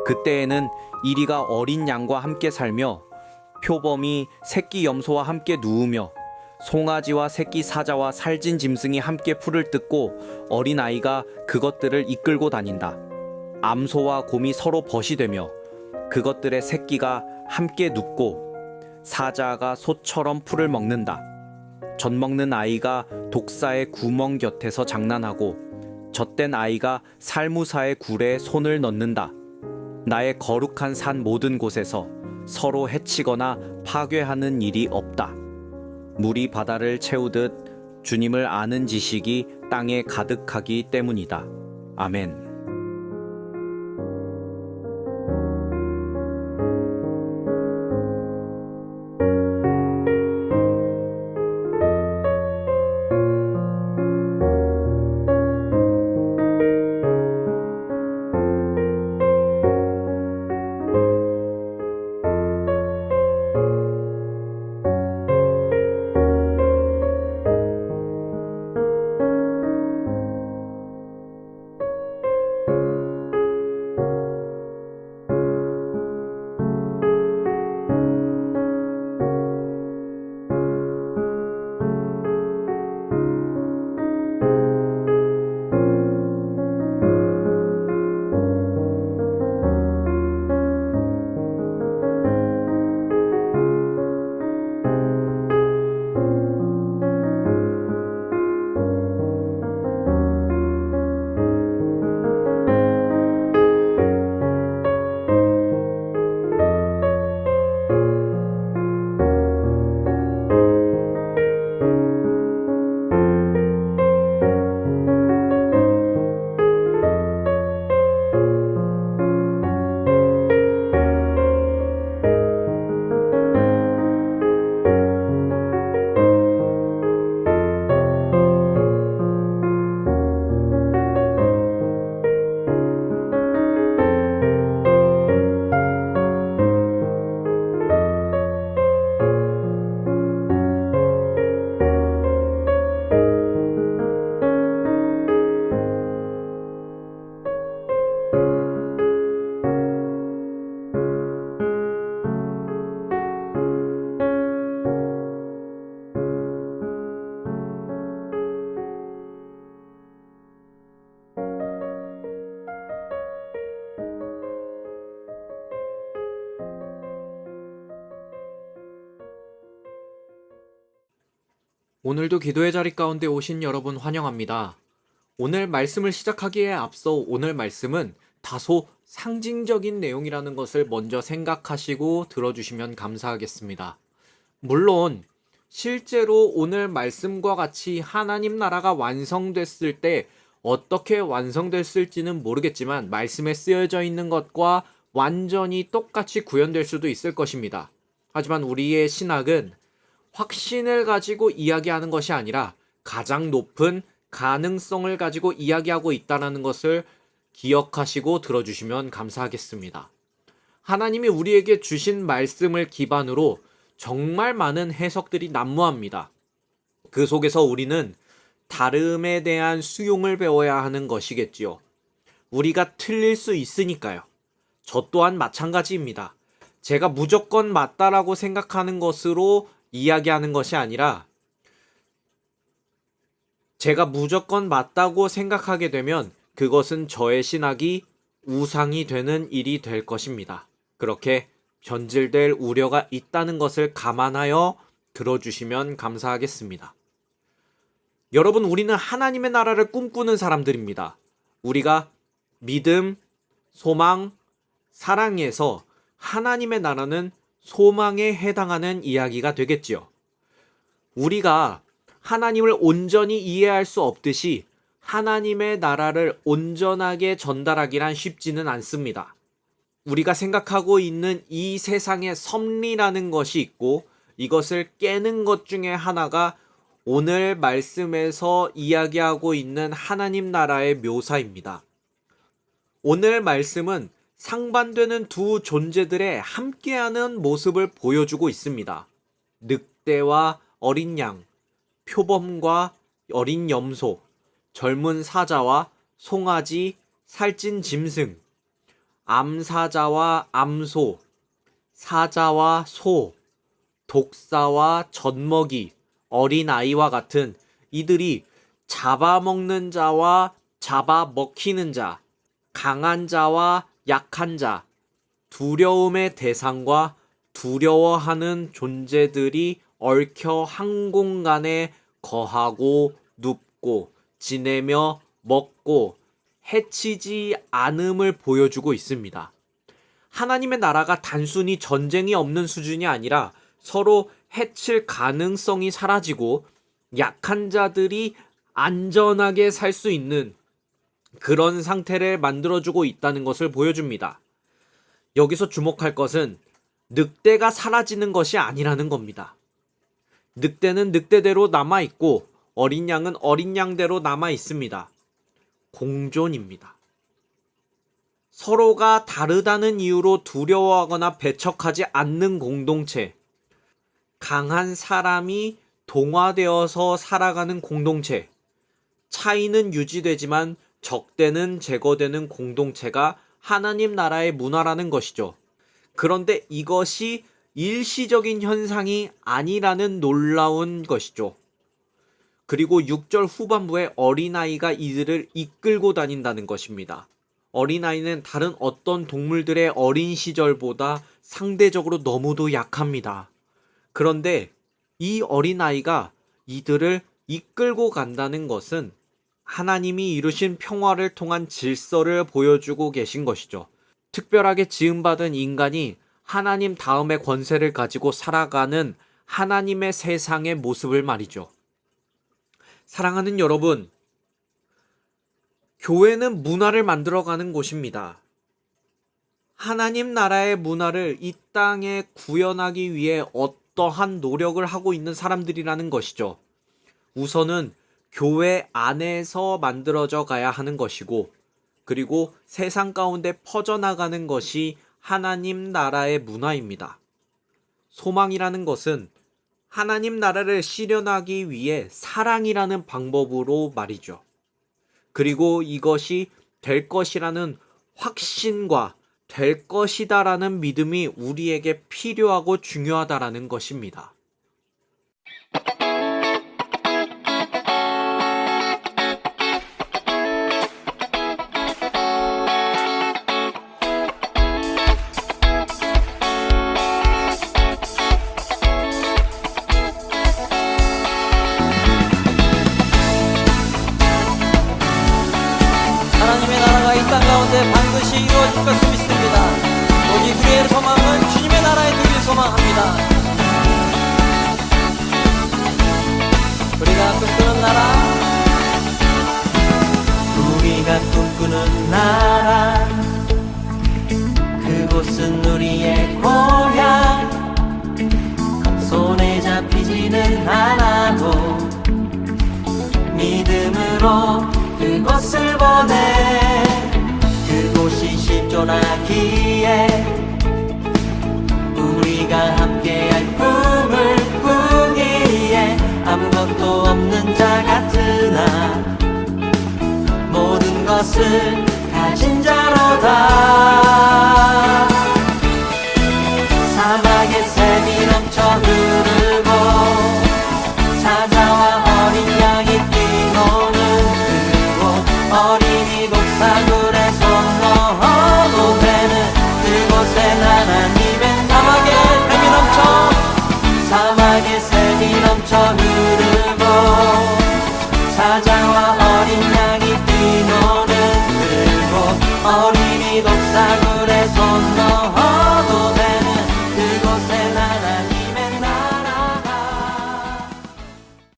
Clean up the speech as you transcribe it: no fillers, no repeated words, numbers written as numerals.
그때에는 이리가 어린 양과 함께 살며 표범이 새끼 염소와 함께 누우며 송아지와 새끼 사자와 살찐 짐승이 함께 풀을 뜯고 어린 아이가 그것들을 이끌고 다닌다. 암소와 곰이 서로 벗이 되며 그것들의 새끼가 함께 눕고 사자가 소처럼 풀을 먹는다. 젖 먹는 아이가 독사의 구멍 곁에서 장난하고 젖된 아이가 살무사의 굴에 손을 넣는다. 나의 거룩한 산 모든 곳에서 서로 해치거나 파괴하는 일이 없다. 물이 바다를 채우듯 주님을 아는 지식이 땅에 가득하기 때문이다. 아멘. 오늘도 기도의 자리 가운데 오신 여러분 환영합니다. 오늘 말씀을 시작하기에 앞서 오늘 말씀은 다소 상징적인 내용이라는 것을 먼저 생각하시고 들어주시면 감사하겠습니다. 물론 실제로 오늘 말씀과 같이 하나님 나라가 완성됐을 때 어떻게 완성됐을지는 모르겠지만 말씀에 쓰여져 있는 것과 완전히 똑같이 구현될 수도 있을 것입니다. 하지만 우리의 신학은 확신을 가지고 이야기하는 것이 아니라 가장 높은 가능성을 가지고 이야기하고 있다는 것을 기억하시고 들어주시면 감사하겠습니다. 하나님이 우리에게 주신 말씀을 기반으로 정말 많은 해석들이 난무합니다. 그 속에서 우리는 다름에 대한 수용을 배워야 하는 것이겠지요. 우리가 틀릴 수 있으니까요. 저 또한 마찬가지입니다. 제가 무조건 맞다라고 생각하는 것으로 이야기하는 것이 아니라 제가 무조건 맞다고 생각하게 되면 그것은 저의 신학이 우상이 되는 일이 될 것입니다. 그렇게 변질될 우려가 있다는 것을 감안하여 들어주시면 감사하겠습니다. 여러분, 우리는 하나님의 나라를 꿈꾸는 사람들입니다. 우리가 믿음, 소망, 사랑에서 하나님의 나라는 소망에 해당하는 이야기가 되겠지요. 우리가 하나님을 온전히 이해할 수 없듯이 하나님의 나라를 온전하게 전달하기란 쉽지는 않습니다. 우리가 생각하고 있는 이 세상의 섭리라는 것이 있고 이것을 깨는 것 중에 하나가 오늘 말씀에서 이야기하고 있는 하나님 나라의 묘사입니다. 오늘 말씀은 상반되는 두 존재들의 함께하는 모습을 보여주고 있습니다. 늑대와 어린 양, 표범과 어린 염소, 젊은 사자와 송아지, 살찐 짐승. 암사자와 암소, 사자와 소, 독사와 젖먹이, 어린아이와 같은 이들이 잡아먹는 자와 잡아먹히는 자, 강한 자와 약한 자, 두려움의 대상과 두려워하는 존재들이 얽혀 한 공간에 거하고 눕고 지내며 먹고 해치지 않음을 보여주고 있습니다. 하나님의 나라가 단순히 전쟁이 없는 수준이 아니라 서로 해칠 가능성이 사라지고 약한 자들이 안전하게 살 수 있는 그런 상태를 만들어주고 있다는 것을 보여줍니다. 여기서 주목할 것은 늑대가 사라지는 것이 아니라는 겁니다. 늑대는 늑대대로 남아있고 어린 양은 어린 양대로 남아있습니다. 공존입니다. 서로가 다르다는 이유로 두려워하거나 배척하지 않는 공동체, 강한 사람이 동화되어서 살아가는 공동체, 차이는 유지되지만 적대는 제거되는 공동체가 하나님 나라의 문화라는 것이죠. 그런데 이것이 일시적인 현상이 아니라는 놀라운 것이죠. 그리고 6절 후반부에 어린아이가 이들을 이끌고 다닌다는 것입니다. 어린아이는 다른 어떤 동물들의 어린 시절보다 상대적으로 너무도 약합니다. 그런데 이 어린아이가 이들을 이끌고 간다는 것은 하나님이 이루신 평화를 통한 질서를 보여주고 계신 것이죠. 특별하게 지음받은 인간이 하나님 다음의 권세를 가지고 살아가는 하나님의 세상의 모습을 말이죠. 사랑하는 여러분, 교회는 문화를 만들어가는 곳입니다. 하나님 나라의 문화를 이 땅에 구현하기 위해 어떠한 노력을 하고 있는 사람들이라는 것이죠. 우선은 교회 안에서 만들어져 가야 하는 것이고, 그리고 세상 가운데 퍼져나가는 것이 하나님 나라의 문화입니다. 소망이라는 것은 하나님 나라를 실현하기 위해 사랑이라는 방법으로 말이죠. 그리고 이것이 될 것이라는 확신과 될 것이다라는 믿음이 우리에게 필요하고 중요하다라는 것입니다. 하나님의 나라가 이 땅 가운데 반드시 이루어질 것을 믿습니다. 우리 우리의 소망은 주님의 나라에 누릴 소망합니다. 우리가 꿈꾸는 나라, 우리가 꿈꾸는 나라, 그곳은 우리의 고향. 손에 잡히지는 않아도 믿음으로 그곳을 보내. 그곳이 실존하기에 우리가 함께할 꿈을 꾸기에 아무것도 없는 자 같으나 모든 것을 가진 자로다. 사막에 샘이 넘쳐 흐르고 사자와 어린 양이 뛰노는 어린이 독사굴에 손 넣어도 되는 그곳에 하나님의 사막에 샘이 넘쳐 흐르고 사자와